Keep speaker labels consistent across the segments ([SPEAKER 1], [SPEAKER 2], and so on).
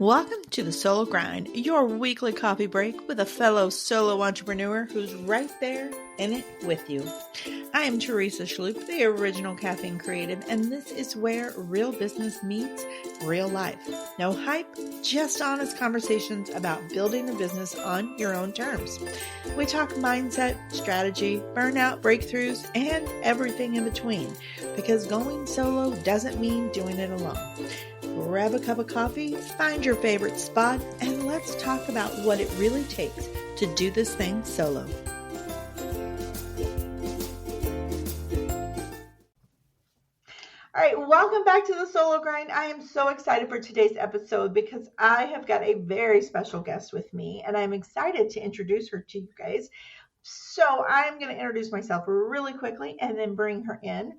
[SPEAKER 1] Welcome to the Solo Grind, your weekly coffee break with a fellow solo entrepreneur who's right there in it with you. I am Teresa Schloop, the original caffeine creative, and this is where real business meets real life. No hype, just honest conversations about building a business on your own terms. We talk mindset, strategy, burnout, breakthroughs, and everything in between, because going solo doesn't mean doing it alone. Grab a cup of coffee, find your favorite spot, and let's talk about what it really takes to do this thing solo. All right, welcome back to the Solo Grind. I am so excited for today's episode because I have got a very special guest with me, and I'm excited to introduce her to you guys. So I'm going to introduce myself really quickly and then bring her in.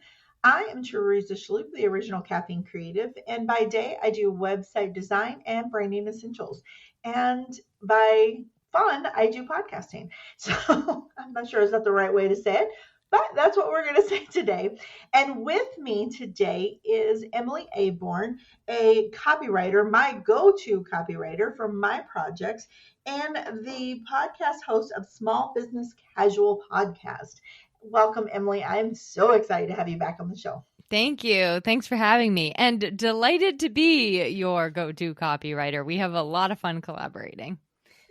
[SPEAKER 1] I am Teresa Schloop, the original caffeine creative, and by day I do website design and branding essentials, and by fun I do podcasting. So I'm not sure is that the right way to say it, but that's what we're going to say today. And with me today is Emily Aborn, a copywriter, my go-to copywriter for my projects, and the podcast host of Small Business Casual Podcast. Welcome, Emily. I'm so excited to have you back on the show.
[SPEAKER 2] Thank you. Thanks for having me. And delighted to be your go-to copywriter. We have a lot of fun collaborating.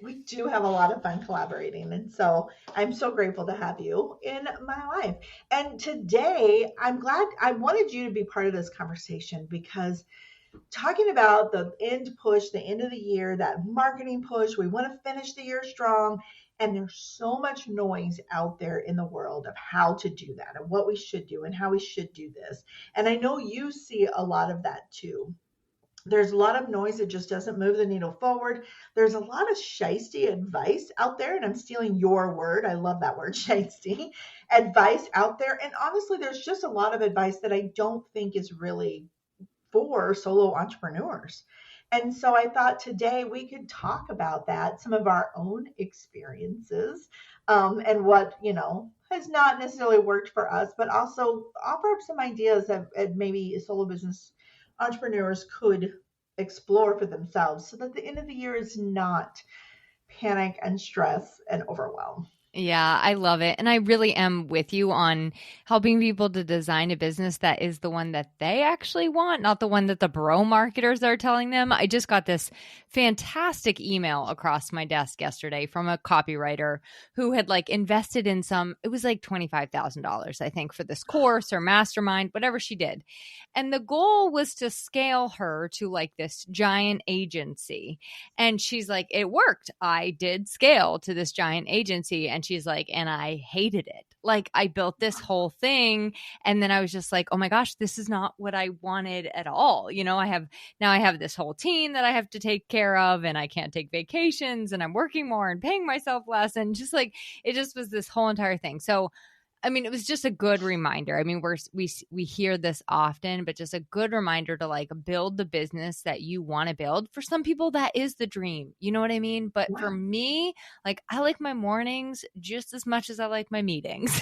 [SPEAKER 1] We do have a lot of fun collaborating. And so I'm so grateful to have you in my life. And today, I'm glad I wanted you to be part of this conversation because talking about the end push, the end of the year, that marketing push, we want to finish the year strong. And there's so much noise out there in the world of how to do that and what we should do and how we should do this. And I know you see a lot of that too. There's a lot of noise that just doesn't move the needle forward. There's a lot of shysty advice out there, and I'm stealing your word. I love that word, shysty advice out there. And honestly, there's just a lot of advice that I don't think is really for solo entrepreneurs. And so I thought today we could talk about that, some of our own experiences, and what, has not necessarily worked for us, but also offer up some ideas that maybe solo business entrepreneurs could explore for themselves so that the end of the year is not panic and stress and overwhelm.
[SPEAKER 2] Yeah, I love it. And I really am with you on helping people to design a business that is the one that they actually want, not the one that the bro marketers are telling them. I just got this fantastic email across my desk yesterday from a copywriter who had invested in it was like $25,000, I think, for this course or mastermind, whatever she did. And the goal was to scale her to this giant agency. And she's like, it worked. I did scale to this giant agency. And she's like, and I hated it. I built this whole thing. And then I was just like, oh my gosh, this is not what I wanted at all. I have this whole team that I have to take care of, and I can't take vacations, and I'm working more and paying myself less. And just it just was this whole entire thing. So it was just a good reminder. We hear this often, but just a good reminder to build the business that you want to build. For some people, that is the dream. You know what I mean? But for me, I like my mornings just as much as I like my meetings.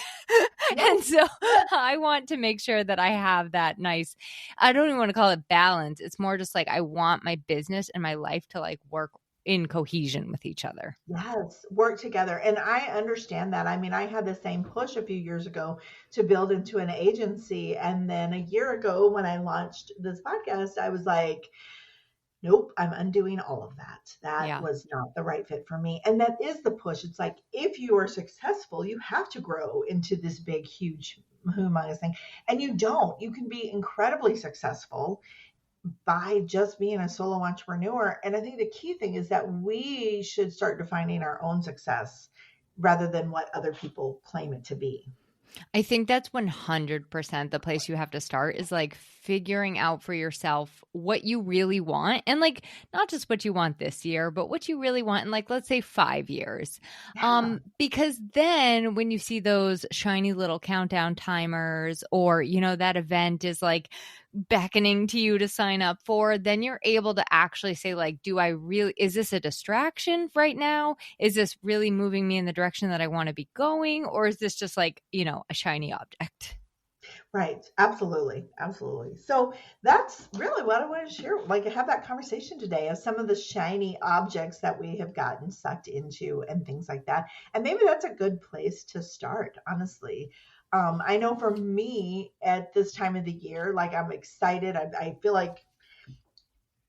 [SPEAKER 2] And so I want to make sure that I have that nice, I don't even want to call it balance. It's more just I want my business and my life to work in cohesion with each other.
[SPEAKER 1] Yes, work together. And I understand that. I had the same push a few years ago to build into an agency. And then a year ago when I launched this podcast, I was like, nope, I'm undoing all of that. That was not the right fit for me. And that is the push. It's if you are successful, you have to grow into this big, huge, humongous thing. And you don't. You can be incredibly successful by just being a solo entrepreneur. And I think the key thing is that we should start defining our own success rather than what other people claim it to be.
[SPEAKER 2] I think that's 100% the place you have to start is figuring out for yourself what you really want, and not just what you want this year, but what you really want in let's say 5 years. Yeah. Because then when you see those shiny little countdown timers or, that event is beckoning to you to sign up for, then you're able to actually say is this a distraction right now? Is this really moving me in the direction that I want to be going? Or is this just a shiny object?
[SPEAKER 1] Right. Absolutely. Absolutely. So that's really what I wanted to share. Like, have that conversation today of some of the shiny objects that we have gotten sucked into and things like that. And maybe that's a good place to start, honestly. I know for me at this time of the year, like I'm excited. I feel like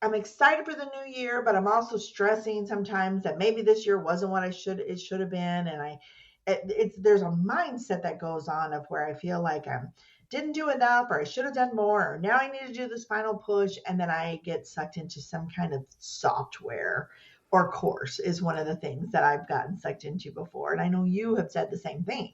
[SPEAKER 1] I'm excited for the new year, but I'm also stressing sometimes that maybe this year wasn't what it should have been, and it's there's a mindset that goes on of where I feel like I didn't do enough, or I should have done more, or now I need to do this final push, and then I get sucked into some kind of software or course is one of the things that I've gotten sucked into before, and I know you have said the same thing.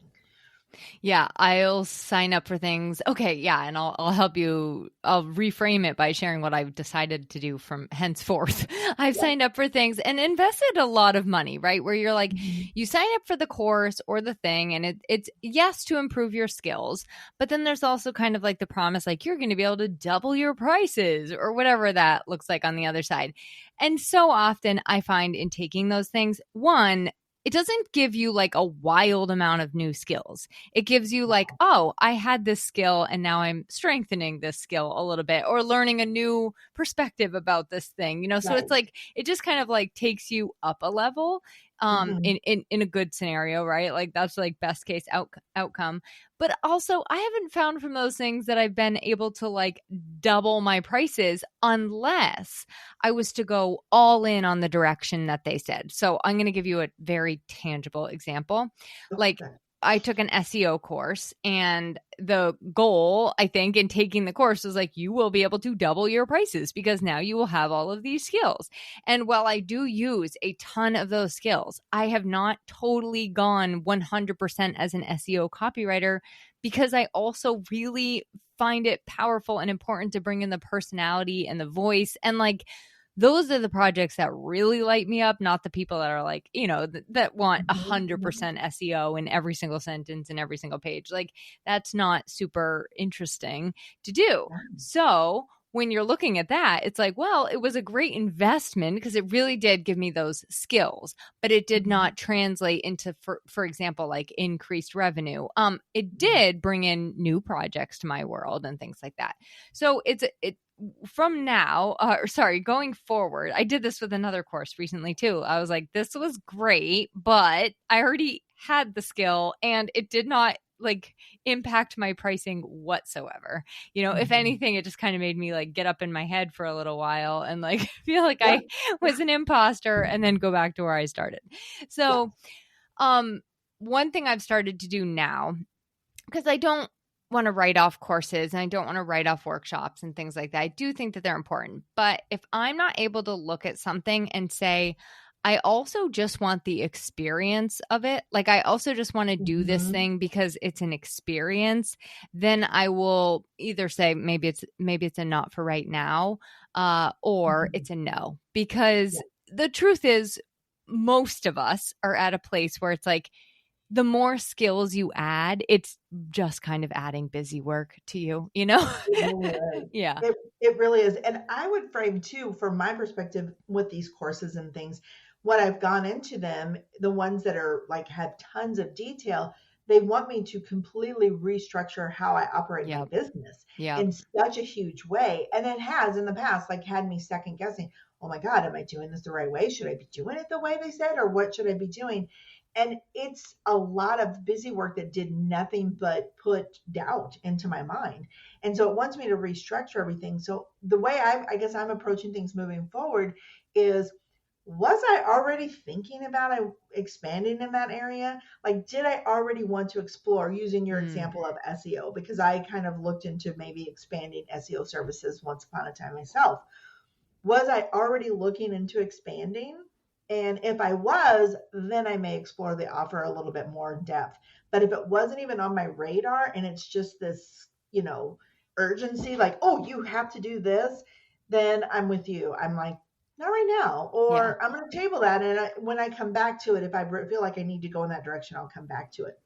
[SPEAKER 2] Yeah, I'll sign up for things. Okay, yeah, and I'll help you. I'll reframe it by sharing what I've decided to do from henceforth. I've
[SPEAKER 1] Yep.
[SPEAKER 2] signed up for things and invested a lot of money, right? Where you're like,
[SPEAKER 1] Mhm.
[SPEAKER 2] you sign up for the course or the thing, and it's yes to improve your skills, but then there's also kind of like the promise, like you're going to be able to double your prices or whatever that looks like on the other side. And so often I find in taking those things, one, it doesn't give you like a wild amount of new skills. It gives you like, oh, I had this skill and now I'm strengthening this skill a little bit or learning a new perspective about this thing, so it's
[SPEAKER 1] Right.
[SPEAKER 2] like it just kind of like takes you up a level
[SPEAKER 1] Hmm.
[SPEAKER 2] in a good scenario, right? Like that's like best case outcome. But also I haven't found from those things that I've been able to like double my prices unless I was to go all in on the direction that they said. So I'm going to give you a very tangible example. Like
[SPEAKER 1] Okay.
[SPEAKER 2] I took an SEO course, and the goal, I think, in taking the course was like, you will be able to double your prices because now you will have all of these skills. And while I do use a ton of those skills, I have not totally gone 100% as an SEO copywriter because I also really find it powerful and important to bring in the personality and the voice and like those are the projects that really light me up, not the people that are like, that want
[SPEAKER 1] Hmm. Hmm.
[SPEAKER 2] 100% SEO in every single sentence and every single page. Like, that's not super interesting to do. So, when you're looking at that, it's like, well, it was a great investment because it really did give me those skills, but it did
[SPEAKER 1] Hmm.
[SPEAKER 2] not translate into, for example, like increased revenue. It
[SPEAKER 1] Hmm.
[SPEAKER 2] did bring in new projects to my world and things like that. So it from now, or sorry, going forward, I did this with another course recently too. I was like, this was great, but I already had the skill and it did not like impact my pricing whatsoever. If
[SPEAKER 1] Hmm.
[SPEAKER 2] anything, it just kind of made me like get up in my head for a little while and like feel like
[SPEAKER 1] Yep.
[SPEAKER 2] I was an imposter and then go back to where I started.
[SPEAKER 1] Yep.
[SPEAKER 2] So, um, one thing I've started to do now because I don't want to write off courses and I don't want to write off workshops and things like that. I do think that they're important. But if I'm not able to look at something and say, I also just want the experience of it, like I also just want to do this
[SPEAKER 1] Hmm.
[SPEAKER 2] thing because it's an experience, then I will either say maybe it's a not for right now, or
[SPEAKER 1] Hmm.
[SPEAKER 2] it's a no. Because the truth is most of us are at a place where it's like the more skills you add, it's just kind of adding busy work to you, you know?
[SPEAKER 1] It really is.
[SPEAKER 2] Yeah.
[SPEAKER 1] It really is. And I would frame too, from my perspective with these courses and things, what I've gone into them, the ones that are like have tons of detail, they want me to completely restructure how I operate my
[SPEAKER 2] Yep.
[SPEAKER 1] business
[SPEAKER 2] Yep.
[SPEAKER 1] in such a huge way. And it has in the past like had me second guessing, oh my God, am I doing this the right way? Should I be doing it the way they said? Or what should I be doing? And it's a lot of busy work that did nothing but put doubt into my mind. And so it wants me to restructure everything. So the way I guess I'm approaching things moving forward is, was I already thinking about expanding in that area? Like, did I already want to explore using your
[SPEAKER 2] Mm.
[SPEAKER 1] example of SEO? Because I kind of looked into maybe expanding SEO services once upon a time myself. Was I already looking into expanding? And if I was, then I may explore the offer a little bit more in depth. But if it wasn't even on my radar and it's just this, urgency, like, oh, you have to do this, then I'm with you. I'm like, not right now.
[SPEAKER 2] Yeah.
[SPEAKER 1] Or I'm going to table that. And when I come back to it, if I feel like I need to go in that direction, I'll come back to it.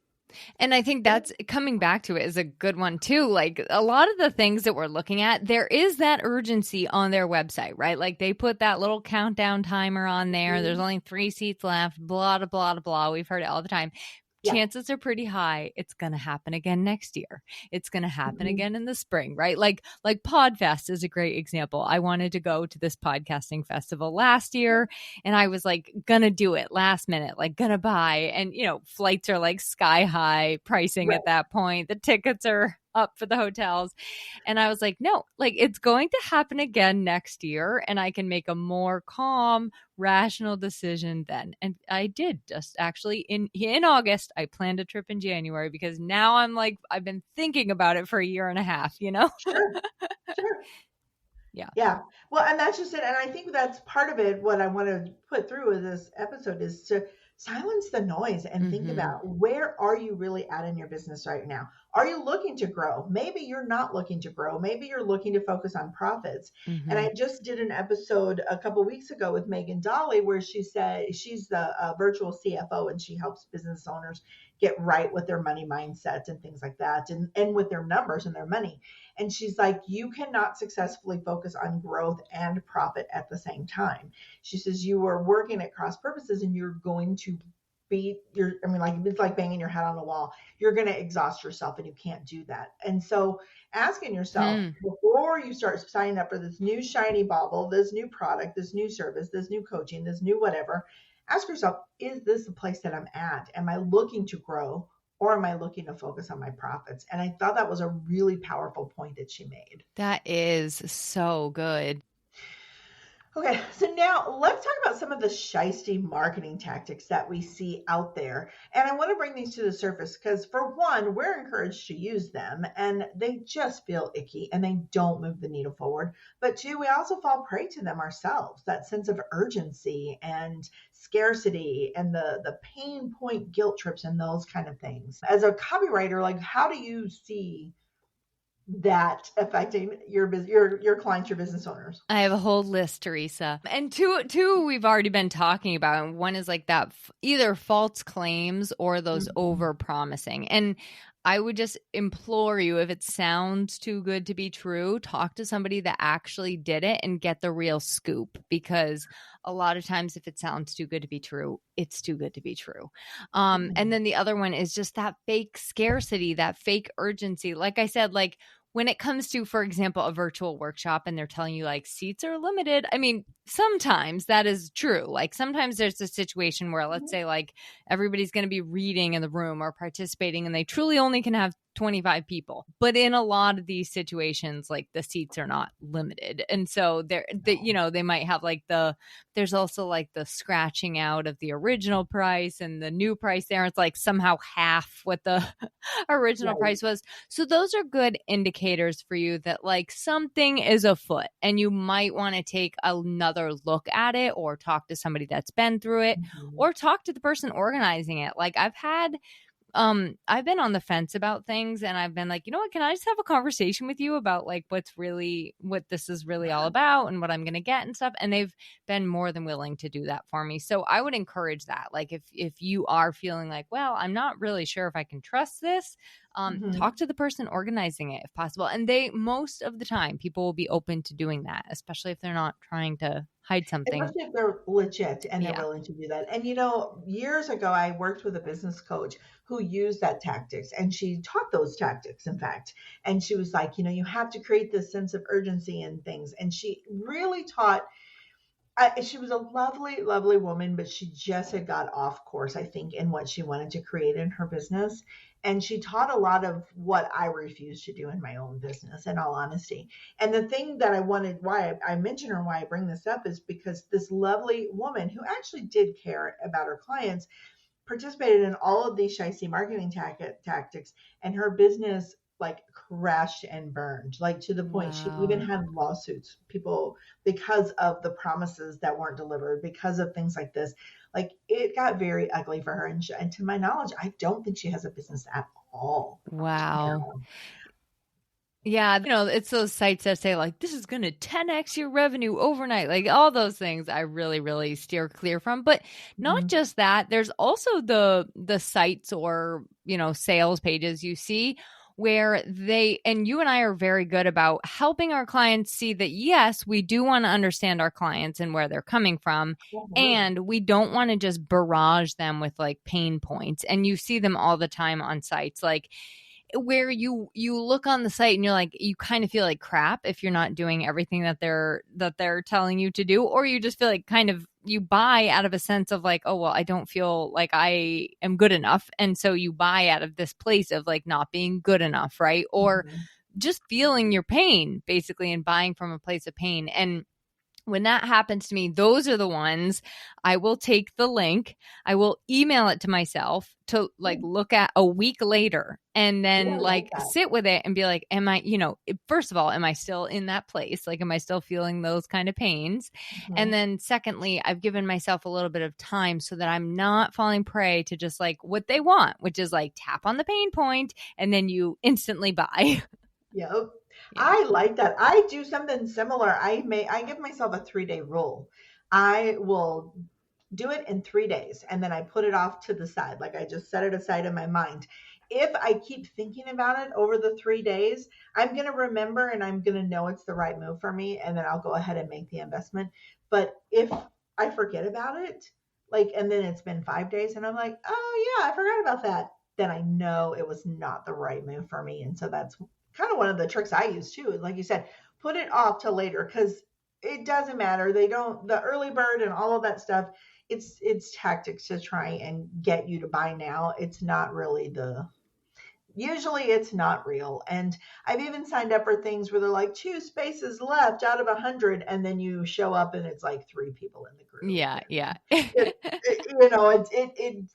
[SPEAKER 2] And I think that's coming back to it is a good one too. Like a lot of the things that we're looking at, there is that urgency on their website, right? Like they put that little countdown timer on there. There's
[SPEAKER 1] Mhm.
[SPEAKER 2] only 3 seats left, blah, blah, blah, blah. We've heard it all the time.
[SPEAKER 1] Yeah.
[SPEAKER 2] chances are pretty high it's going to happen again next year. It's going to happen
[SPEAKER 1] Mhm.
[SPEAKER 2] again in the spring, right? Like Podfest is a great example. I wanted to go to this podcasting festival last year, and I was like gonna do it last minute, like gonna buy, and flights are like sky high pricing at
[SPEAKER 1] Right.
[SPEAKER 2] that point. The tickets are up for the hotels. And I was like, no, like it's going to happen again next year. And I can make a more calm, rational decision then. And I did just actually in August, I planned a trip in January because now I'm like, I've been thinking about it for a year and a half, you know?
[SPEAKER 1] Sure. Sure.
[SPEAKER 2] Yeah.
[SPEAKER 1] Yeah. Well, and that's just it. And I think that's part of it. What I want to put through with this episode is to silence the noise and think
[SPEAKER 2] Mm-hmm.
[SPEAKER 1] about, where are you really at in your business right now? Are you looking to grow? Maybe you're not looking to grow. Maybe you're looking to focus on profits. And
[SPEAKER 2] Mm-hmm.
[SPEAKER 1] I just did an episode a couple weeks ago with Megan Dolly where she said she's the virtual CFO, and she helps business owners get right with their money mindset and things like that, and with their numbers and their money. And she's like, you cannot successfully focus on growth and profit at the same time. She says, you are working at cross purposes, and you're going to I mean, like, it's like banging your head on the wall. You're going to exhaust yourself, and you can't do that. And so asking yourself
[SPEAKER 2] Hmm.
[SPEAKER 1] before you start signing up for this new shiny bauble, this new product, this new service, this new coaching, this new whatever, ask yourself, is this the place that I'm at? Am I looking to grow, or am I looking to focus on my profits? And I thought that was a really powerful point that she made.
[SPEAKER 2] That is so good.
[SPEAKER 1] Okay, so now let's talk about some of the shisty marketing tactics that we see out there. And I want to bring these to the surface because, for one, we're encouraged to use them and they just feel icky and they don't move the needle forward. But two, we also fall prey to them ourselves, that sense of urgency and scarcity and the pain point guilt trips and those kind of things. As a copywriter, like, how do you see that affecting your clients, your business owners?
[SPEAKER 2] I have a whole list, Teresa. And two we've already been talking about. And one is like that either false claims or those
[SPEAKER 1] Mhm.
[SPEAKER 2] over promising. And I would just implore you, if it sounds too good to be true, talk to somebody that actually did it and get the real scoop. Because a lot of times, if it sounds too good to be true, it's too good to be true. And
[SPEAKER 1] Mhm.
[SPEAKER 2] then the other one is just that fake scarcity, that fake urgency. Like I said, like when it comes to, for example, a virtual workshop and they're telling you like seats are limited, I mean, sometimes that is true. Like sometimes there's a situation where, let's
[SPEAKER 1] Mhm.
[SPEAKER 2] say, like everybody's going to be reading in the room or participating and they truly only can have 25 people. But in a lot of these situations, like the seats are not limited. And so they might have like there's also like the scratching out of the original price and the new price there. It's like somehow half what the original
[SPEAKER 1] Right.
[SPEAKER 2] price was. So those are good indicators for you that like something is afoot and you might want to take another look at it or talk to somebody that's been through it
[SPEAKER 1] Mhm.
[SPEAKER 2] or talk to the person organizing it. Like I've been on the fence about things and I've been like, you know what, can I just have a conversation with you about like what this is really all about and what I'm going to get and stuff, and they've been more than willing to do that for me. So I would encourage that. Like if you are feeling like, well, I'm not really sure if I can trust this,
[SPEAKER 1] Mhm.
[SPEAKER 2] talk to the person organizing it if possible. And they, most of the time, people will be open to doing that, especially if they're not trying to hide something.
[SPEAKER 1] Especially if they're legit and they're
[SPEAKER 2] Yeah.
[SPEAKER 1] willing to do that. And years ago, I worked with a business coach who used that tactics, and she taught those tactics, in fact. And she was like, you have to create this sense of urgency and things. And she really taught. She was a lovely, lovely woman, but she just had got off course, I think, in what she wanted to create in her business. And she taught a lot of what I refused to do in my own business, in all honesty. And the thing that I wanted, why I mention her, why I bring this up, is because this lovely woman who actually did care about her clients participated in all of these shicey marketing tactics, and her business like crashed and burned, like to the point she even
[SPEAKER 2] Wow.
[SPEAKER 1] had lawsuits, people, because of the promises that weren't delivered, because of things like this. Like, it got very ugly for her, and to my knowledge, I don't think she has a business at all
[SPEAKER 2] Wow.
[SPEAKER 1] now.
[SPEAKER 2] Yeah, it's those sites that say like this is going to 10x your revenue overnight. Like all those things I really really steer clear from. But not
[SPEAKER 1] Mhm.
[SPEAKER 2] just that, there's also the sites or, sales pages you see where and you and I are very good about helping our clients see that, yes, we do want to understand our clients and where they're coming from.
[SPEAKER 1] Mhm.
[SPEAKER 2] And we don't want to just barrage them with like pain points. And you see them all the time on sites like where you look on the site and you're like, you kind of feel like crap if you're not doing everything that they're telling you to do, or you just feel like kind of you buy out of a sense of like, oh well, I don't feel like I am good enough, and so you buy out of this place of like not being good enough, right? Or
[SPEAKER 1] Mhm.
[SPEAKER 2] just feeling your pain basically and buying from a place of pain. And when that happens to me, those are the ones I will take the link, I will email it to myself to like
[SPEAKER 1] Mm.
[SPEAKER 2] look at a week later and
[SPEAKER 1] Yeah,
[SPEAKER 2] then
[SPEAKER 1] I like
[SPEAKER 2] like
[SPEAKER 1] that.
[SPEAKER 2] sit with it and be like, am I, first of all, am I still in that place? Like, am I still feeling those kind of pains? And
[SPEAKER 1] Mhm.
[SPEAKER 2] then secondly, I've given myself a little bit of time so that I'm not falling prey to just like what they want, which is like tap on the pain point and then you instantly buy.
[SPEAKER 1] Yep.
[SPEAKER 2] Yeah.
[SPEAKER 1] I like that. I do something similar. I give myself a 3-day rule. I will do it in 3 days and then I put it off to the side. Like I just set it aside in my mind. If I keep thinking about it over the 3 days, I'm going to remember and I'm going to know it's the right move for me. And then I'll go ahead and make the investment. But if I forget about it, like, and then it's been 5 days and I'm like, oh yeah, I forgot about that, then I know it was not the right move for me. And so that's kind of one of the tricks I use too. Like you said, put it off till later because it doesn't matter. They don't, the early bird and all of that stuff, it's tactics to try and get you to buy now. It's not really the usually it's not real. And I've even signed up for things where they're like 2 spaces left out of 100 and then you show up and it's like 3 people in the group.
[SPEAKER 2] Yeah. Yeah.
[SPEAKER 1] It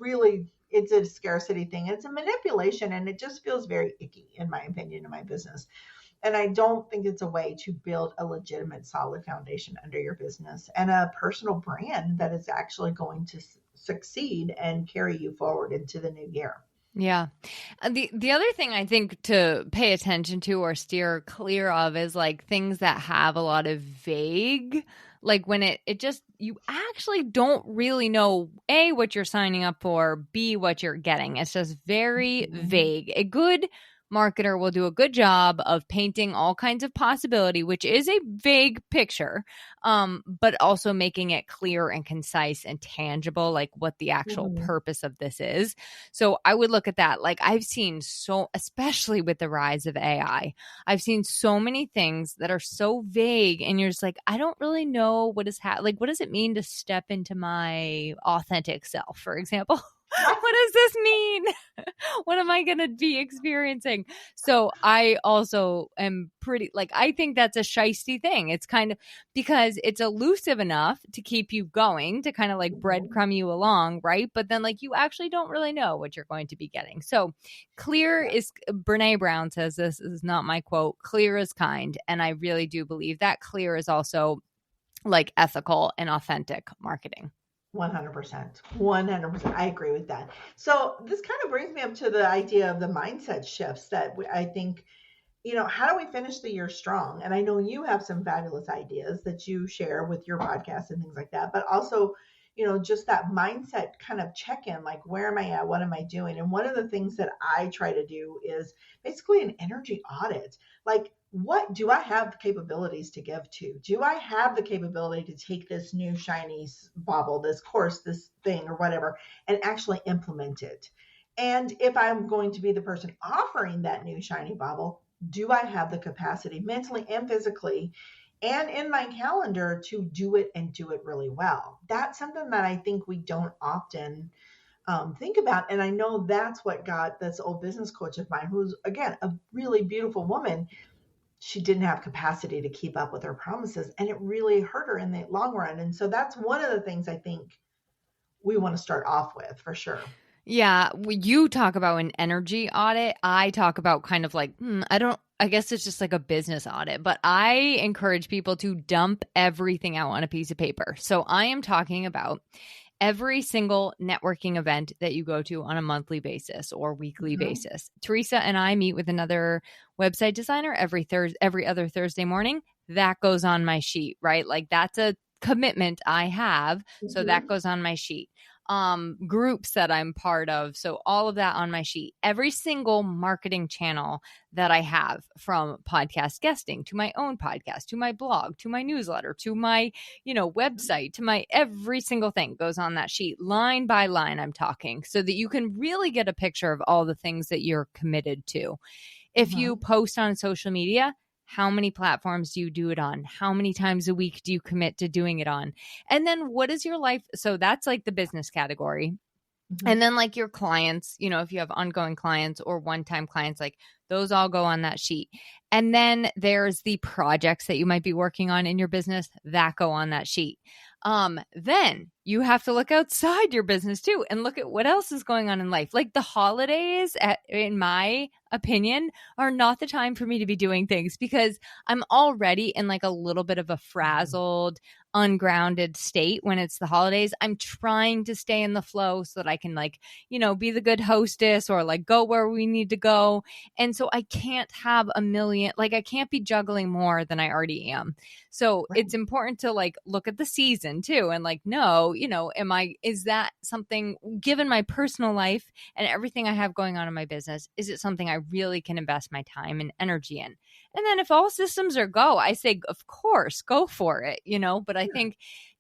[SPEAKER 1] really it's a scarcity thing. It's a manipulation and it just feels very icky in my opinion in my business. And I don't think it's a way to build a legitimate, solid foundation under your business and a personal brand that is actually going to succeed and carry you forward into the new year.
[SPEAKER 2] Yeah. The other thing I think to pay attention to or steer clear of is like things that have a lot of vague, like when it just you actually don't really know A, what you're signing up for, B, what you're getting. It's just very
[SPEAKER 1] Mhm.
[SPEAKER 2] vague. A good marketer will do a good job of painting all kinds of possibility, which is a vague picture, but also making it clear and concise and tangible, like what the actual
[SPEAKER 1] Mhm.
[SPEAKER 2] purpose of this is. So I would look at that. Like I've seen so, especially with the rise of AI, I've seen so many things that are so vague, and you're just like, I don't really know what is like. What does it mean to step into my authentic self, for example?
[SPEAKER 1] Yes.
[SPEAKER 2] What does this mean? What am I going to be experiencing? So I also am pretty like I think that's a shisty thing. It's kind of because it's elusive enough to keep you going, to kind of like
[SPEAKER 1] Mhm.
[SPEAKER 2] breadcrumb you along, right? But then like you actually don't really know what you're going to be getting. So clear
[SPEAKER 1] Yeah.
[SPEAKER 2] is Brene Brown says this is not my quote, clear is kind, and I really do believe that clear is also like ethical and authentic marketing.
[SPEAKER 1] 100%. 100%. I agree with that. So this kind of brings me up to the idea of the mindset shifts that I think, how do we finish the year strong? And I know you have some fabulous ideas that you share with your podcast and things like that, but also, just that mindset kind of check in, like, where am I at? What am I doing? And one of the things that I try to do is basically an energy audit. Like, what do I have the capabilities to give to? Do I have the capability to take this new shiny bauble, this course, this thing, or whatever, and actually implement it? And if I'm going to be the person offering that new shiny bauble, do I have the capacity mentally and physically and in my calendar to do it and do it really well? That's something that I think we don't often think about. And I know that's what got this old business coach of mine, who's, again, a really beautiful woman. She didn't have capacity to keep up with her promises, and it really hurt her in the long run. And so that's one of the things I think we want to start off with for sure.
[SPEAKER 2] Yeah, you talk about an energy audit. I talk about kind of like, I guess it's just like a business audit, but I encourage people to dump everything out on a piece of paper. So I am talking about every single networking event that you go to on a monthly basis or weekly
[SPEAKER 1] Mhm.
[SPEAKER 2] basis. Teresa and I meet with another website designer every other Thursday morning. That goes on my sheet, right? Like that's a commitment I have. So that
[SPEAKER 1] Mhm.
[SPEAKER 2] goes on my sheet. groups that I'm part of. So all of that on my sheet. Every single marketing channel that I have, from podcast guesting to my own podcast, to my blog, to my newsletter, to my, website, to my every single thing goes on that sheet, line by line. I'm talking so that you can really get a picture of all the things that you're committed to. If you
[SPEAKER 1] Mhm.
[SPEAKER 2] post on social media, how many platforms do you do it on? How many times a week do you commit to doing it on? And then what is your life? So that's like the business category. And
[SPEAKER 1] Mhm.
[SPEAKER 2] then like your clients, if you have ongoing clients or one-time clients, like those all go on that sheet. And then there's the projects that you might be working on in your business that go on that sheet. Then you have to look outside your business too and look at what else is going on in life. Like the holidays, in my opinion, are not the time for me to be doing things because I'm already in like a little bit of a frazzled, ungrounded state when it's the holidays. I'm trying to stay in the flow so that I can like, be the good hostess or like go where we need to go. And so I can't have a million, like I can't be juggling more than I already am. So
[SPEAKER 1] Right.
[SPEAKER 2] it's important to like look at the season too and like, no, is that something, given my personal life and everything I have going on in my business, is it something I really can invest my time and energy in? And then if all systems are go, I say, of course, go for it, but I think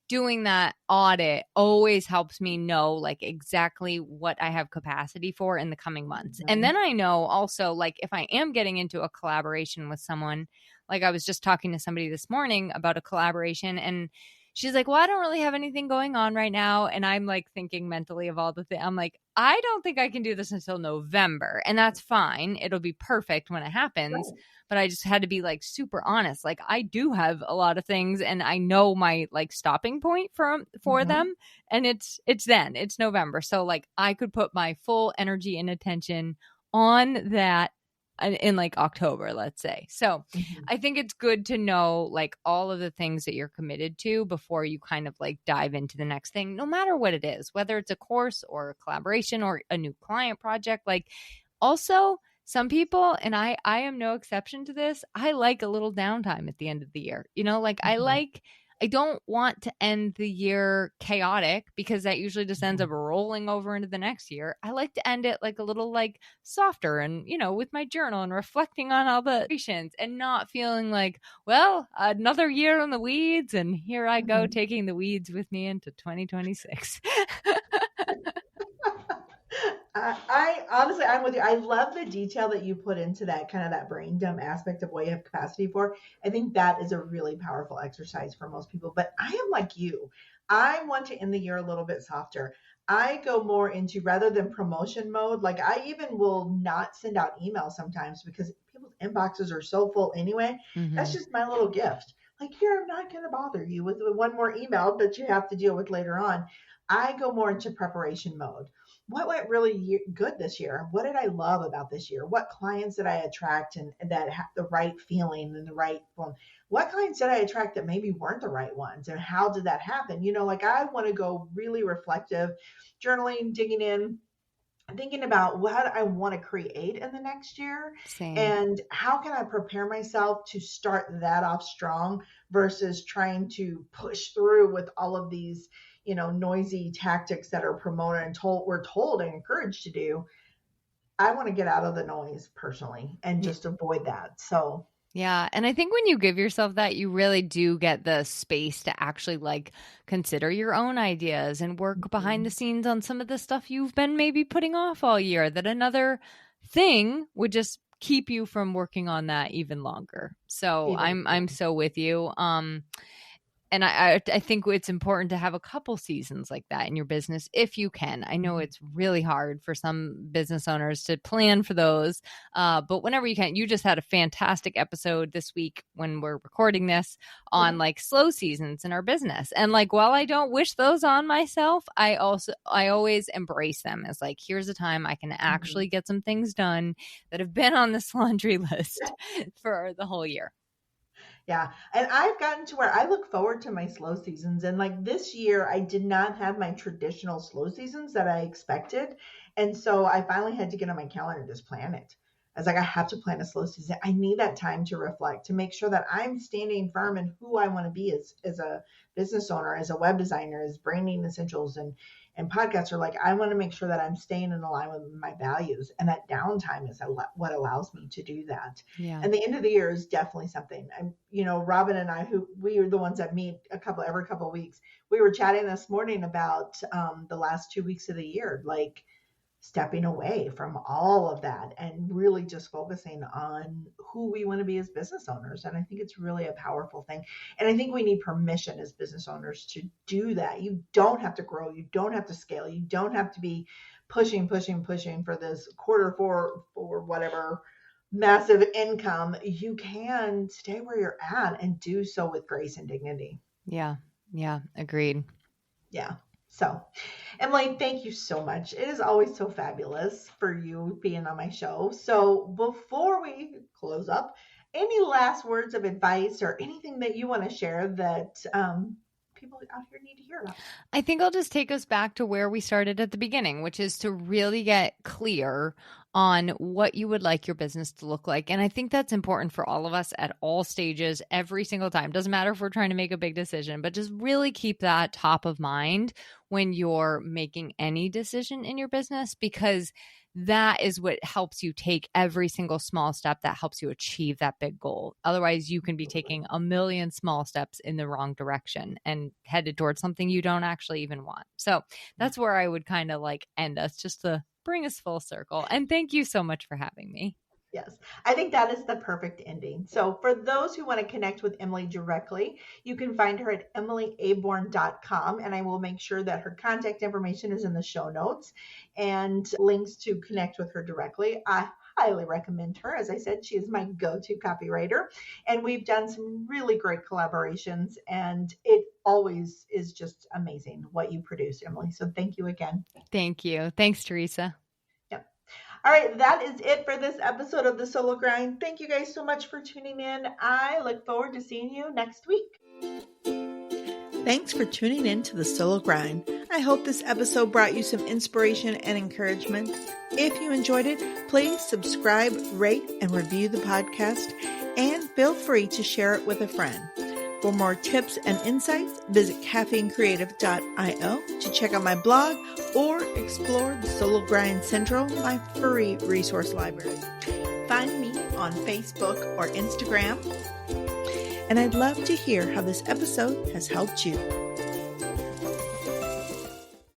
[SPEAKER 2] doing that audit always helps me know like exactly what I have capacity for in the coming months. And
[SPEAKER 1] Mhm.
[SPEAKER 2] then I know also like if I am getting into a collaboration with someone, like I was just talking to somebody this morning about a collaboration and she's like, well, I don't really have anything going on right now. And I'm like thinking mentally of all the things. I'm like, I don't think I can do this until November. And that's fine. It'll be perfect when it happens.
[SPEAKER 1] Right.
[SPEAKER 2] But I just had to be like super honest. Like I do have a lot of things and I know my like stopping point for
[SPEAKER 1] Mhm.
[SPEAKER 2] them. And it's November. So like I could put my full energy and attention on that in like October, let's say. So
[SPEAKER 1] Mhm.
[SPEAKER 2] I think it's good to know like all of the things that you're committed to before you kind of like dive into the next thing, no matter what it is, whether it's a course or a collaboration or a new client project. Like also, some people, and I am no exception to this, I like a little downtime at the end of the year. Like
[SPEAKER 1] Mhm.
[SPEAKER 2] I don't want to end the year chaotic because that usually just ends up
[SPEAKER 1] Mhm.
[SPEAKER 2] rolling over into the next year. I like to end it like a little like softer and, with my journal and reflecting on all the patients and not feeling like, well, another year in the weeds and here I go
[SPEAKER 1] Mhm.
[SPEAKER 2] taking the weeds with me into 2026.
[SPEAKER 1] I honestly, I'm with you. I love the detail that you put into that kind of that brain dump aspect of what you have capacity for. I think that is a really powerful exercise for most people. But I am like you. I want to end the year a little bit softer. I go more into rather than promotion mode. Like I even will not send out emails sometimes because people's inboxes are so full anyway. That's
[SPEAKER 2] Mm-hmm.
[SPEAKER 1] just my little gift. Like here, I'm not going to bother you with one more email that you have to deal with later on. I go more into preparation mode. What went really good this year? What did I love about this year? What clients did I attract and that have the right feeling and the right form? What clients did I attract that maybe weren't the right ones? And how did that happen? Like I want to go really reflective, journaling, digging in, thinking about what I want to create in the next year
[SPEAKER 2] Same.
[SPEAKER 1] and how can I prepare myself to start that off strong versus trying to push through with all of these, noisy tactics that are promoted and we're told and encouraged to do. I want to get out of the noise personally and just avoid that. So,
[SPEAKER 2] Yeah. And I think when you give yourself that, you really do get the space to actually like consider your own ideas and work behind the
[SPEAKER 1] mhm,
[SPEAKER 2] scenes on some of the stuff you've been maybe putting off all year that another thing would just keep you from working on that even longer. So
[SPEAKER 1] even,
[SPEAKER 2] I'm so with you. And I think it's important to have a couple seasons like that in your business if you can. I know
[SPEAKER 1] mhm,
[SPEAKER 2] it's really hard for some business owners to plan for those, but whenever you can. You just had a fantastic episode this week when we're recording this on
[SPEAKER 1] okay.
[SPEAKER 2] like slow seasons in our business, and like while I don't wish those on myself, I always embrace them as like here's a time I can
[SPEAKER 1] Mhm.
[SPEAKER 2] actually get some things done that have been on this laundry list for the whole year.
[SPEAKER 1] Yeah. And I've gotten to where I look forward to my slow seasons. And like this year, I did not have my traditional slow seasons that I expected. And so I finally had to get on my calendar and just plan it. I was like, I have to plant a slow season. I need that time to reflect, to make sure that I'm standing firm in who I want to be as a business owner, as a web designer, as branding essentials and podcaster. Like, I want to make sure that I'm staying in alignment with my values, and that downtime is what allows me to do that.
[SPEAKER 2] Yeah.
[SPEAKER 1] And the end of the year is definitely something. Robin and I, who we are the ones that meet every couple of weeks, we were chatting this morning about the last 2 weeks of the year, like stepping away from all of that and really just focusing on who we want to be as business owners. And I think it's really a powerful thing. And I think we need permission as business owners to do that. You don't have to grow. You don't have to scale. You don't have to be pushing for this quarter four or whatever massive income. You can stay where you're at and do so with grace and dignity.
[SPEAKER 2] Yeah. Yeah. Agreed.
[SPEAKER 1] Yeah. So, Emily, thank you so much. It is always so fabulous for you being on my show. So before we close up, any last words of advice or anything that you want to share that people out here need to hear about?
[SPEAKER 2] I think I'll just take us back to where we started at the beginning, which is to really get clear on what you would like your business to look like. And I think that's important for all of us at all stages, every single time. Doesn't matter if we're trying to make a big decision, but just really keep that top of mind when you're making any decision in your business, because that is what helps you take every single small step that helps you achieve that big goal. Otherwise, you can be taking a million small steps in the wrong direction and headed towards something you don't actually even want. So that's where I would kind of like end us, just to bring us full circle. And thank you so much for having me.
[SPEAKER 1] Yes, I think that is the perfect ending. So for those who want to connect with Emily directly, you can find her at emilyaborn.com, and I will make sure that her contact information is in the show notes and links to connect with her directly. I highly recommend her. As I said, she is my go-to copywriter, and we've done some really great collaborations, and it always is just amazing what you produce, Emily. So thank you again.
[SPEAKER 2] Thank you. Thanks, Teresa.
[SPEAKER 1] All right, that is it for this episode of The Solo Grind. Thank you guys so much for tuning in. I look forward to seeing you next week. Thanks for tuning in to The Solo Grind. I hope this episode brought you some inspiration and encouragement. If you enjoyed it, please subscribe, rate, and review the podcast, and feel free to share it with a friend. For more tips and insights, visit caffeinecreative.io to check out my blog or explore the Solo Grind Central, my free resource library. Find me on Facebook or Instagram, and I'd love to hear how this episode has helped you.